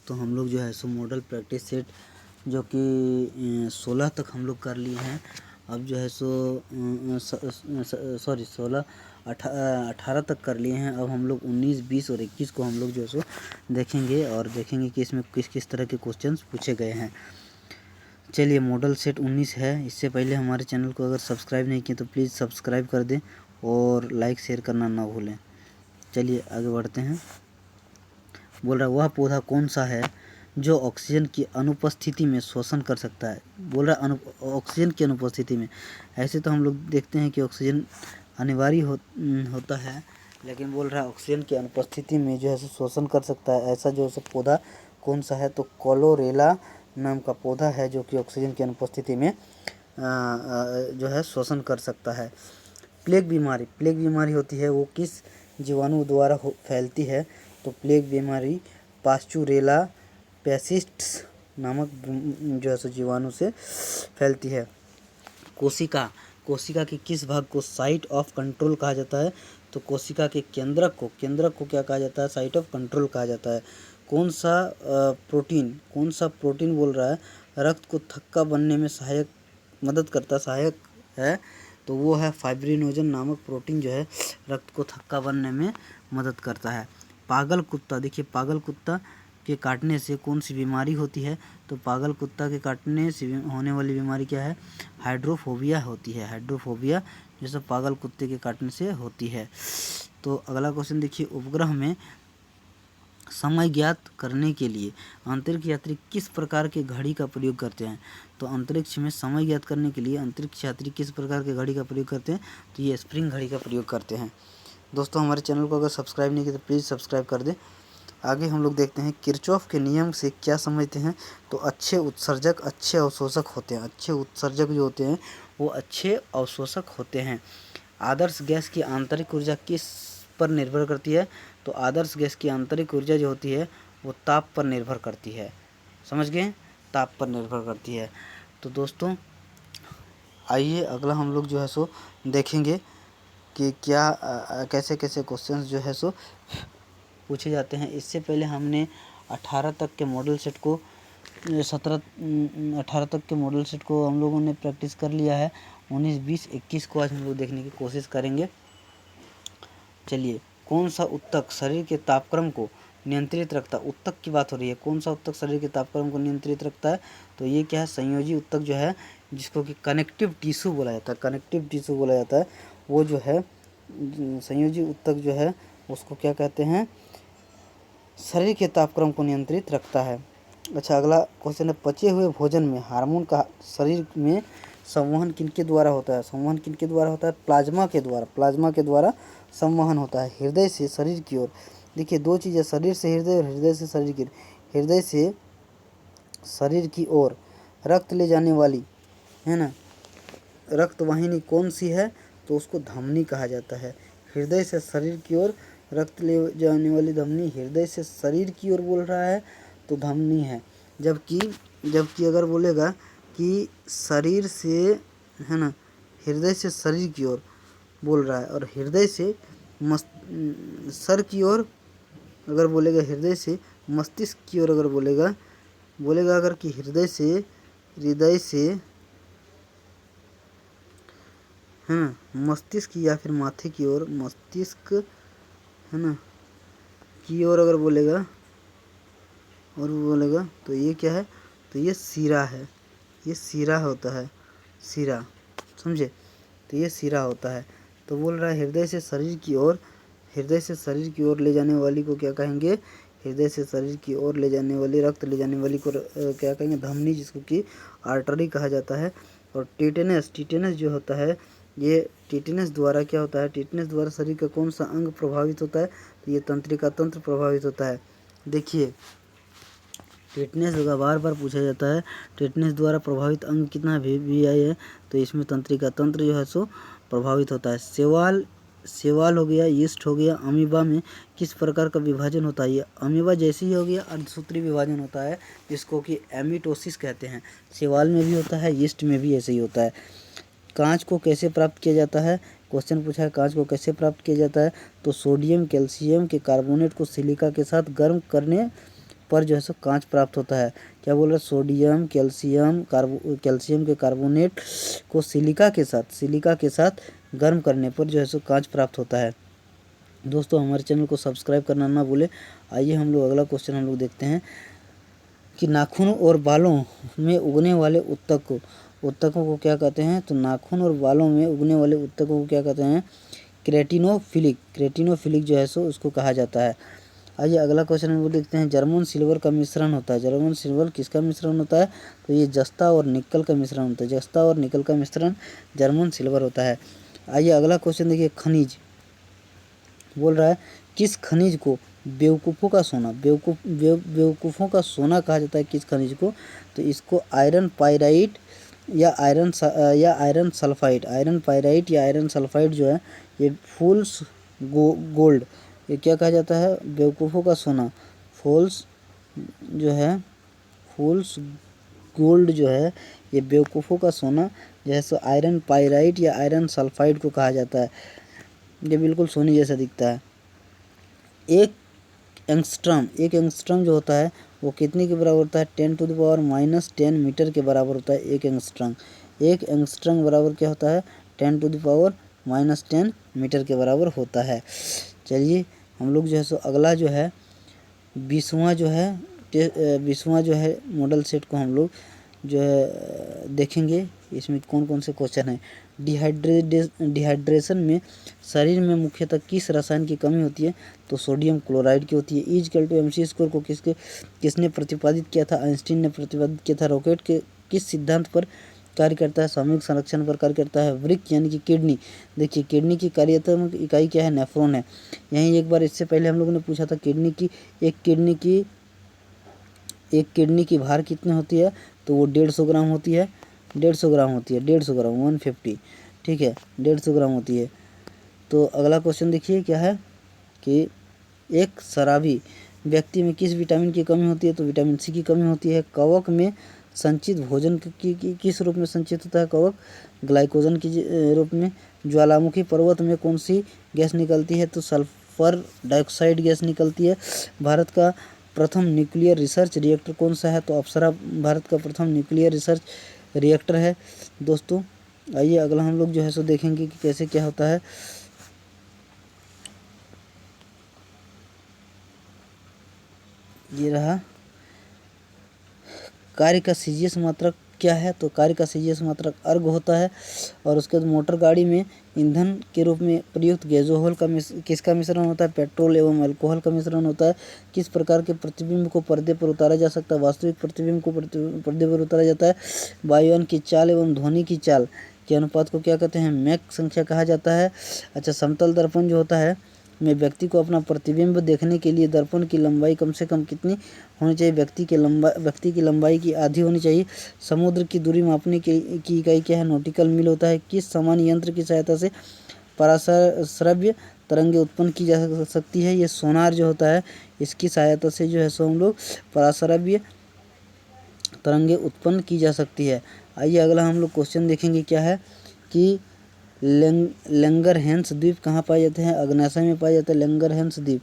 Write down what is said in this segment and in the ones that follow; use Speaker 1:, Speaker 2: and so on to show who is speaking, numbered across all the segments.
Speaker 1: दोस्तों हम लोग जो है सो मॉडल प्रैक्टिस सेट जो कि 16 तक हम लोग कर लिए हैं। अब जो है सो सॉरी 18 तक कर लिए हैं। अब हम लोग 19, 20 और 21 को हम लोग जो है सो देखेंगे और देखेंगे कि इसमें किस किस तरह के क्वेश्चंस पूछे गए हैं। चलिए मॉडल सेट 19 है। इससे पहले हमारे चैनल को अगर सब्सक्राइब नहीं किए तो प्लीज़ सब्सक्राइब कर दें और लाइक शेयर करना ना भूलें। चलिए आगे बढ़ते हैं। बोल रहा है वह पौधा कौन सा है जो ऑक्सीजन की अनुपस्थिति में श्वसन कर सकता है। बोल रहा है ऑक्सीजन की अनुपस्थिति में। ऐसे तो हम लोग देखते हैं कि ऑक्सीजन अनिवार्य होता है, लेकिन बोल रहा है ऑक्सीजन की अनुपस्थिति में जो है श्वसन कर सकता है। ऐसा जो है पौधा कौन सा है, तो क्लोरेला नाम का पौधा है जो कि ऑक्सीजन की अनुपस्थिति में जो है श्वसन कर सकता है। प्लेग बीमारी होती है, वो किस जीवाणु द्वारा फैलती है, तो प्लेग बीमारी पास्चुरेला पेसिस्ट्स नामक जो है सो जीवाणु से फैलती है। कोशिका के किस भाग को साइट ऑफ कंट्रोल कहा जाता है, तो कोशिका के केंद्रक को क्या कहा जाता है, साइट ऑफ कंट्रोल कहा जाता है। कौन सा प्रोटीन बोल रहा है रक्त को थक्का बनने में सहायक है, तो वो है फाइब्रिनोजन नामक प्रोटीन जो है रक्त को थक्का बनने में मदद करता है। पागल कुत्ता, देखिए पागल कुत्ता के काटने से कौन सी बीमारी होती है, तो पागल कुत्ता के काटने से होने वाली बीमारी क्या है, हाइड्रोफोबिया होती है। हाइड्रोफोबिया जो सब पागल कुत्ते के काटने से होती है। तो अगला क्वेश्चन देखिए, उपग्रह में समय ज्ञात करने के लिए अंतरिक्ष यात्री किस प्रकार के घड़ी का प्रयोग करते हैं, तो अंतरिक्ष में समय ज्ञात करने के लिए अंतरिक्ष यात्री किस प्रकार के घड़ी का प्रयोग करते हैं, तो ये स्प्रिंग घड़ी का प्रयोग करते हैं। दोस्तों हमारे चैनल को अगर सब्सक्राइब नहीं किया तो प्लीज़ सब्सक्राइब कर दें। आगे हम लोग देखते हैं किरचॉफ के नियम से क्या समझते हैं, तो अच्छे उत्सर्जक अच्छे अवशोषक होते हैं। अच्छे उत्सर्जक जो होते हैं वो अच्छे अवशोषक होते हैं। आदर्श गैस की आंतरिक ऊर्जा किस पर निर्भर करती है, तो आदर्श गैस की आंतरिक ऊर्जा जो होती है वो ताप पर निर्भर करती है। समझ गए, ताप पर निर्भर करती है। तो दोस्तों आइए अगला हम लोग जो है सो देखेंगे कि क्या कैसे कैसे क्वेश्चंस जो है सो पूछे जाते हैं। इससे पहले हमने 18 तक के मॉडल सेट को 18 तक के मॉडल सेट को हम लोगों ने प्रैक्टिस कर लिया है। 19, 20, 21 को आज हम लोग देखने की कोशिश करेंगे। चलिए, कौन सा उत्तक शरीर के तापक्रम को नियंत्रित रखता है, उत्तक की बात हो रही है, कौन सा उत्तक शरीर के तापक्रम को नियंत्रित रखता है, तो ये क्या है, संयोजी उत्तक जो है जिसको कि कनेक्टिव टिश्यू बोला जाता है। कनेक्टिव टिश्यू बोला जाता है वो जो है संयोजी उत्तक जो है उसको क्या कहते हैं, शरीर के तापक्रम को नियंत्रित रखता है। अच्छा अगला क्वेश्चन है, पचे हुए भोजन में हार्मोन का शरीर में संवहन किनके द्वारा होता है, संवहन किनके द्वारा होता है, प्लाज्मा के द्वारा संवहन होता है हृदय से शरीर की ओर। देखिए दो चीज़ें, शरीर से हृदय और हृदय से शरीर की। हृदय से शरीर की ओर रक्त ले जाने वाली है ना रक्त वाहिनी कौन सी है, तो उसको धमनी कहा जाता है। हृदय से शरीर की ओर रक्त ले जाने वाली धमनी हृदय से शरीर की ओर बोल रहा है तो धमनी है। जबकि अगर बोलेगा कि शरीर से है ना हृदय से शरीर की ओर बोल रहा है और हृदय से सर की ओर अगर बोलेगा, हृदय से मस्तिष्क की ओर अगर बोलेगा अगर कि हृदय से है ना मस्तिष्क या फिर माथे की ओर, मस्तिष्क है ना की ओर अगर बोलेगा तो ये क्या है, तो ये सिरा है, ये सिरा होता है, सिरा, समझे, तो ये सिरा होता है। तो बोल रहा है हृदय से शरीर की ओर ले जाने वाली को क्या कहेंगे, हृदय से शरीर की ओर ले जाने वाली रक्त ले जाने वाली को क्या कहेंगे, धमनी, जिसको कि आर्टरी कहा जाता है। और टिटेनस जो होता है, ये टिटेनस द्वारा क्या होता है, टिटेनस द्वारा शरीर का कौन सा अंग प्रभावित होता है, तो ये तंत्रिका तंत्र प्रभावित होता है। देखिए टिटेनस का बार पूछा जाता है, टिटेनस द्वारा प्रभावित अंग कितना भी आई है, तो इसमें तंत्रिका तंत्र जो है सो प्रभावित होता है। सेवाल हो गया, यीस्ट हो गया, अमीबा में किस प्रकार का विभाजन होता है, ये अमीबा जैसे ही हो गया, अर्धसूत्री विभाजन होता है जिसको कि एमिटोसिस कहते हैं। सेवाल में भी होता है, यीस्ट में भी ऐसे ही होता है। कांच को कैसे प्राप्त किया जाता है, क्वेश्चन पूछा है कांच को कैसे प्राप्त किया जाता है, तो सोडियम कैल्शियम के कार्बोनेट को सिलिका के साथ गर्म करने पर जो है सो कांच प्राप्त होता है। क्या बोल रहा है, सोडियम कैल्शियम के कार्बोनेट को सिलिका के साथ गर्म करने पर जो है सो कांच प्राप्त होता है। दोस्तों हमारे चैनल को सब्सक्राइब करना ना भूले। आइए हम लोग अगला क्वेश्चन हम लोग देखते हैं कि नाखून और बालों में उगने वाले उत्तकों को क्या कहते हैं। तो नाखून और बालों में उगने वाले उत्तकों को क्या कहते हैं, क्रेटिनोफिलिक जो है सो उसको कहा जाता है। आइए अगला क्वेश्चन हम लोग देखते हैं, जर्मन सिल्वर का मिश्रण होता है। जर्मन सिल्वर किसका मिश्रण होता है, तो ये जस्ता और निकल का मिश्रण होता है। जस्ता और निकल का मिश्रण जर्मन सिल्वर होता है। आइए अगला क्वेश्चन देखिए, खनिज बोल रहा है, किस खनिज को बेवकूफ़ों का सोना कहा जाता है, किस खनिज को, तो इसको आयरन पाइराइट या आयरन सल्फाइड जो है ये फूल्स गोल्ड, ये क्या कहा जाता है, बेवकूफ़ों का सोना, फूल्स गोल्ड जो है ये बेवकूफ़ों का सोना जो है सो आयरन पाइराइट या आयरन सल्फाइड को कहा जाता है। ये बिल्कुल सोने जैसा दिखता है। एक एंगस्ट्रम जो होता है वो कितने के बराबर होता है, 10⁻⁻10 मीटर के बराबर होता है एक एंगस्ट्रम बराबर क्या होता है, 10⁻⁻10 मीटर के बराबर होता है। चलिए हम लोग जो है सो अगला जो है 20वां जो है मॉडल सेट को हम लोग जो है देखेंगे। इसमें कौन कौन से क्वेश्चन हैं। डिहाइड्रेशन में शरीर में मुख्यतः किस रसायन की कमी होती है, तो सोडियम क्लोराइड की होती है। E=mc स्क्वायर को किसने प्रतिपादित किया था, आइंस्टीन ने प्रतिपादित किया था। रॉकेट के किस सिद्धांत पर कार्य करता है, सामूहिक संरक्षण पर कार्य करता है। वृक्क यानी कि किडनी, देखिए किडनी की कार्यात्मक इकाई क्या है, नेफ्रॉन है। यहीं एक बार इससे पहले हम लोगों ने पूछा था एक किडनी की भार कितनी होती है, तो वो 150 ग्राम होती है, 150 ग्राम 150, ठीक है, 150 ग्राम होती है। तो अगला क्वेश्चन देखिए क्या है कि एक शराबी व्यक्ति में किस विटामिन की कमी होती है, तो विटामिन सी की कमी होती है। कवक में संचित भोजन की किस रूप में संचित होता है, कवक ग्लाइकोजन के रूप में। ज्वालामुखी पर्वत में कौन सी गैस निकलती है, तो सल्फर डाइऑक्साइड गैस निकलती है। भारत का प्रथम न्यूक्लियर रिसर्च रिएक्टर कौन सा है, तो अप्सरा भारत का प्रथम न्यूक्लियर रिसर्च रिएक्टर है। दोस्तों आइए अगला हम लोग जो है सो देखेंगे कि कैसे क्या होता है। ये रहा, कार्य का सीजीएस मात्रक क्या है, तो कार्य का सीजीएस मात्रक अर्ग होता है। और उसके बाद मोटर गाड़ी में ईंधन के रूप में प्रयुक्त गैसोहॉल का किसका मिश्रण होता है, पेट्रोल एवं अल्कोहल का मिश्रण होता है। किस प्रकार के प्रतिबिंब को पर्दे पर उतारा जा सकता है, वास्तविक प्रतिबिंब को पर्दे पर उतारा जाता है। वायुयान की चाल एवं ध्वनि की चाल के अनुपात को क्या कहते हैं, मैक संख्या कहा जाता है। अच्छा, समतल दर्पण जो होता है में व्यक्ति को अपना प्रतिबिंब देखने के लिए दर्पण की लंबाई कम से कम कितनी होनी चाहिए, व्यक्ति की लंबाई की आधी होनी चाहिए। समुद्र की दूरी मापने की इकाई क्या है, नॉटिकल मील होता है। किस सामान्य यंत्र की सहायता से पराश्रव्य तरंगे उत्पन्न की जा सकती है, ये सोनार जो होता है इसकी सहायता से जो है सो हम लोग पराश्रव्य तरंगे उत्पन्न की जा सकती है। आइए अगला हम लोग क्वेश्चन देखेंगे क्या है कि लंगरहैंस द्वीप कहाँ पाए जाते हैं, अग्न्याशय में पाए जाते हैं लंगरहैंस द्वीप।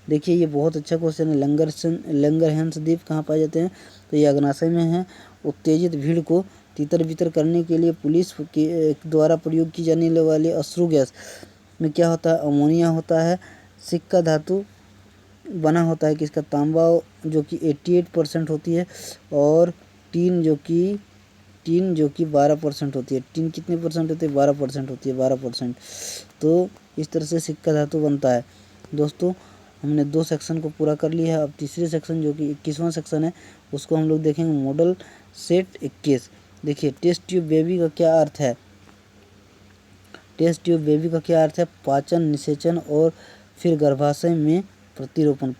Speaker 1: देखिए ये बहुत अच्छा क्वेश्चन है, लंगरहैंस द्वीप कहाँ पाए जाते हैं, तो ये अग्न्याशय में है। उत्तेजित भीड़ को तितर बितर करने के लिए पुलिस के द्वारा प्रयोग की जाने वाली अश्रु गैस में क्या होता है, अमोनिया होता है। सिक्का धातु बना होता है किसका, तांबा जो कि 88% होती है, और टीन जो कि 12% होती है। टीन कितने परसेंट होती है, 12% होती है, 12%। तो इस तरह से सिक्का धातु बनता है। दोस्तों हमने 2 सेक्शन को पूरा कर लिया है। अब तीसरे सेक्शन जो कि 21वां सेक्शन है उसको हम लोग देखेंगे, मॉडल सेट 21। देखिए टेस्ट ट्यूब बेबी का क्या अर्थ है, टेस्ट ट्यूब बेबी का क्या अर्थ है, पाचन निषेचन और फिर गर्भाशय में प्रतिरोपण,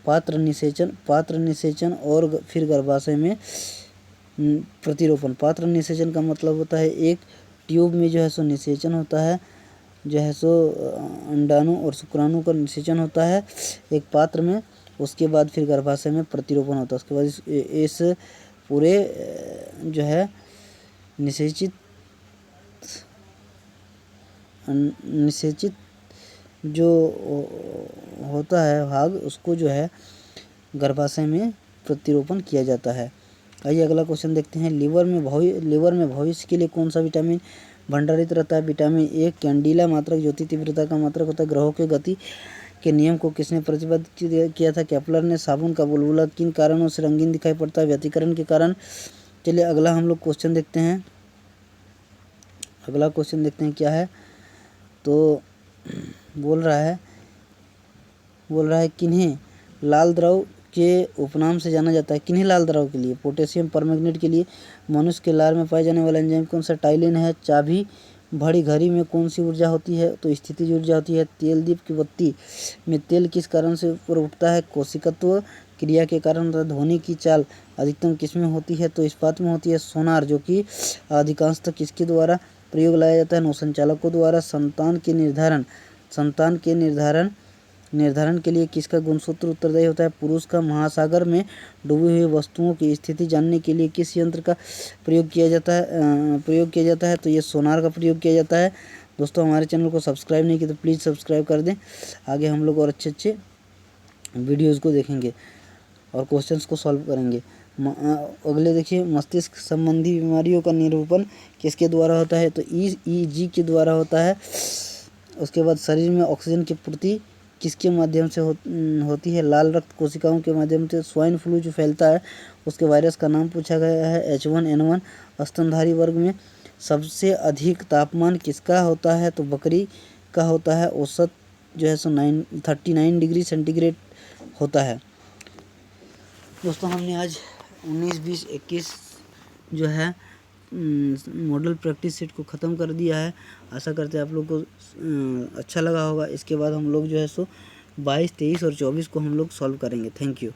Speaker 1: पात्र निषेचन और फिर गर्भाशय में प्रतिरोपण। पात्र निषेचन का मतलब होता है एक ट्यूब में जो है सो निषेचन होता है, जो है सो अंडाणु और शुक्राणु का निषेचन होता है एक पात्र में, उसके बाद फिर गर्भाशय में प्रतिरोपण होता है। उसके बाद इस पूरे जो है निषेचित जो होता है भाग उसको जो है गर्भाशय में प्रतिरोपण किया जाता है। आइए अगला क्वेश्चन देखते हैं। लीवर में भविष्य के लिए कौन सा विटामिन भंडारित रहता है? विटामिन ए कैंडिला मात्रक ज्योति तीव्रता का मात्रक होता है। ग्रहों के गति के नियम को किसने प्रतिबद्ध किया था? केपलर ने। साबुन का बुलबुला किन कारणों से रंगीन दिखाई पड़ता है? व्यतिकरण के कारण। चलिए अगला हम लोग क्वेश्चन देखते हैं। अगला क्वेश्चन देखते हैं क्या है। तो बोल रहा है किन्हें लाल द्रव के उपनाम से जाना जाता है? किन्हें लाल द्रव के लिए? पोटेशियम परमैंगनेट के लिए। मनुष्य के लार में पाए जाने वाला एंजाइम कौन सा? टाइलिन है। चाबी भरी घड़ी में कौन सी ऊर्जा होती है? तो स्थितिज ऊर्जा होती है। तेल दीप की बत्ती में तेल किस कारण से ऊपर उठता है? कोशिकत्व क्रिया के कारण। ध्वनि की चाल अधिकतम किसमें होती है? तो इस्पात में होती है। सोनार जो कि अधिकांशतः किसके द्वारा प्रयोग लाया जाता है? नौसंचालकों द्वारा। संतान के निर्धारण के लिए किसका गुणसूत्र उत्तरदायी होता है? पुरुष का। महासागर में डूबी हुई वस्तुओं की स्थिति जानने के लिए किस यंत्र का प्रयोग किया जाता है? तो ये सोनार का प्रयोग किया जाता है। दोस्तों हमारे चैनल को सब्सक्राइब नहीं किया तो प्लीज़ सब्सक्राइब कर दें। आगे हम लोग और अच्छे वीडियोज़ को देखेंगे और क्वेश्चंस को सॉल्व करेंगे। अगले देखिए, मस्तिष्क संबंधी बीमारियों का निरूपण किसके द्वारा होता है? तो EEG के द्वारा होता है। उसके बाद शरीर में ऑक्सीजन की पूर्ति किसके माध्यम से होती है? लाल रक्त कोशिकाओं के माध्यम से। स्वाइन फ्लू जो फैलता है उसके वायरस का नाम पूछा गया है। H1N1। स्तनधारी वर्ग में सबसे अधिक तापमान किसका होता है? तो बकरी का होता है। औसत जो है सो 39 डिग्री सेंटीग्रेड होता है। दोस्तों हमने आज 19, 20, 21 जो है मॉडल प्रैक्टिस सेट को ख़त्म कर दिया है। आशा करते हैं आप लोग को अच्छा लगा होगा। इसके बाद हम लोग जो है सो 22, 23 और 24 को हम लोग सॉल्व करेंगे। Thank you.